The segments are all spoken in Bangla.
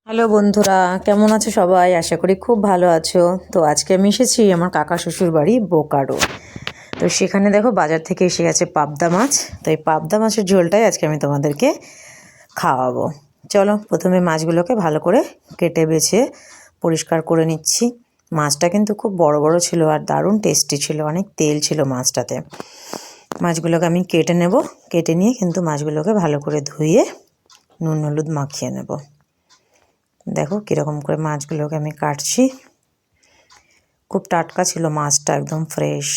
হ্যালো বন্ধুরা, কেমন আছো সবাই? আশা করি খুব ভালো আছো। তো আজকে আমি এসেছি আমার কাকা শ্বশুর বাড়ি বোকারো। তো সেখানে দেখো বাজার থেকে এসে গেছে পাবদা মাছ। তো এই পাবদা মাছের ঝোলটাই আজকে আমি তোমাদেরকে খাওয়াবো। চলো প্রথমে মাছগুলোকে ভালো করে কেটে বেছে পরিষ্কার করে নিচ্ছি। মাছটা কিন্তু খুব বড় বড় ছিল আর দারুণ টেস্টি ছিল, অনেক তেল ছিল মাছটাতে। মাছগুলোকে আমি কেটে নেব, কেটে নিয়ে কিন্তু মাছগুলোকে ভালো করে ধুয়ে নুন হলুদ মাখিয়ে নেব। দেখো কীরকম করে মাছগুলোকে আমি কাটছি। খুব টাটকা ছিল মাছটা, একদম ফ্রেশ।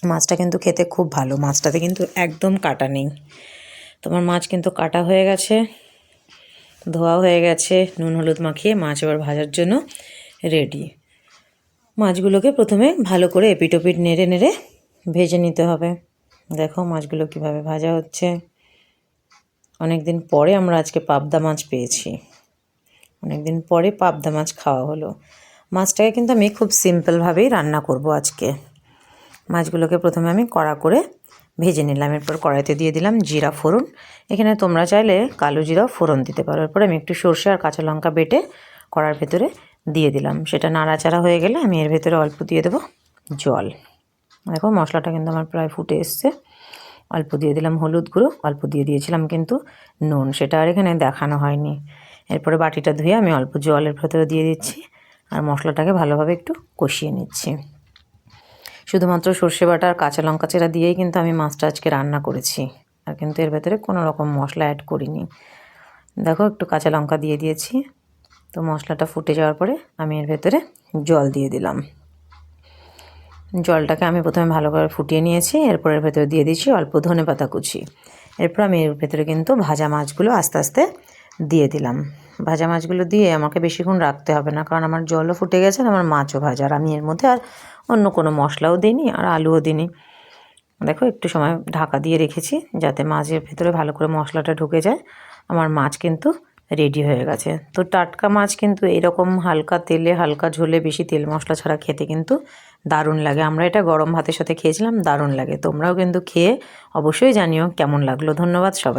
মাছটা কিন্তু খেতে খুব ভালো, মাছটাতে কিন্তু একদম কাটা নেই। তোমার মাছ কিন্তু কাটা হয়ে গেছে, ধোয়া হয়ে গেছে, নুন হলুদ মাখিয়ে মাছ এবার ভাজার জন্য রেডি। মাছগুলোকে প্রথমে ভালো করে এপিট ওপিট নেড়ে নেড়ে ভেজে নিতে হবে। দেখো মাছগুলো কিভাবে ভাজা হচ্ছে। অনেক দিন পরে আমরা আজকে পাবদা মাছ পেয়েছি, অনেকদিন পরে পাবদা মাছ খাওয়া হলো। মাছটাকে কিন্তু আমি খুব সিম্পলভাবেই রান্না করব আজকে। মাছগুলোকে প্রথমে আমি কড়া করে ভেজে নিলাম, এরপর কড়াইতে দিয়ে দিলাম জিরা ফোড়ন। এখানে তোমরা চাইলে কালো জিরাও ফোড়ন দিতে পারো। এরপর আমি একটু সর্ষে আর কাঁচা লঙ্কা বেটে কড়ার ভেতরে দিয়ে দিলাম। সেটা নাড়াচাড়া হয়ে গেলে আমি এর ভেতরে অল্প দিয়ে দেবো জল। দেখো মশলাটা কিন্তু আমার প্রায় ফুটে এসছে। অল্প দিয়ে দিলাম হলুদ গুঁড়ো, অল্প দিয়ে দিয়েছিলাম কিন্তু নুন, সেটা আর এখানে দেখানো হয়নি। এরপরে বাটিটা ধুয়ে আমি অল্প জলের ভেতরে দিয়ে দিচ্ছি আর মশলাটাকে ভালোভাবে একটু কষিয়ে নিচ্ছি। শুধুমাত্র সর্ষে বাটা আর কাঁচা লঙ্কা চেরা দিয়েই কিন্তু আমি মাছটা আজকে রান্না করেছি, আর কিন্তু এর ভেতরে কোনো রকম মশলা অ্যাড করিনি। দেখো একটু কাঁচা লঙ্কা দিয়ে দিয়েছি। তো মশলাটা ফুটে যাওয়ার পরে আমি এর ভেতরে জল দিয়ে দিলাম। জলটাকে আমি প্রথমে ভালো করে ফুটিয়ে নিয়েছি। এরপর এর ভেতরে দিয়ে দিচ্ছি অল্প ধনেপাতা কুচি। এরপর আমি এর ভেতরে কিন্তু ভাজা মাছগুলো আস্তে আস্তে দিয়ে দিলাম। ভাজা মাছগুলো দিয়ে আমাকে বেশিক্ষণ রাখতে হবে না, কারণ আমার জলও ফুটে গেছে আর আমার মাছও ভাজা। আর আমি এর মধ্যে আর অন্য কোনো মশলাও দিইনি আর আলুও দিইনি। দেখো একটু সময় ঢাকা দিয়ে রেখেছি যাতে মাছের ভেতরে ভালো করে মশলাটা ঢুকে যায়। আমার মাছ কিন্তু রেডি হয়ে গেছে। তো টাটকা মাছ কিন্তু এরকম হালকা তেলে হালকা ঝোলে বেশি তেল মশলা ছাড়া খেতে কিন্তু দারুণ লাগে। আমরা এটা গরম ভাতের সাথে খেয়েছিলাম, দারুণ লাগে। তোমরাও কিন্তু খেয়ে অবশ্যই জানিও কেমন লাগলো। ধন্যবাদ সবাই।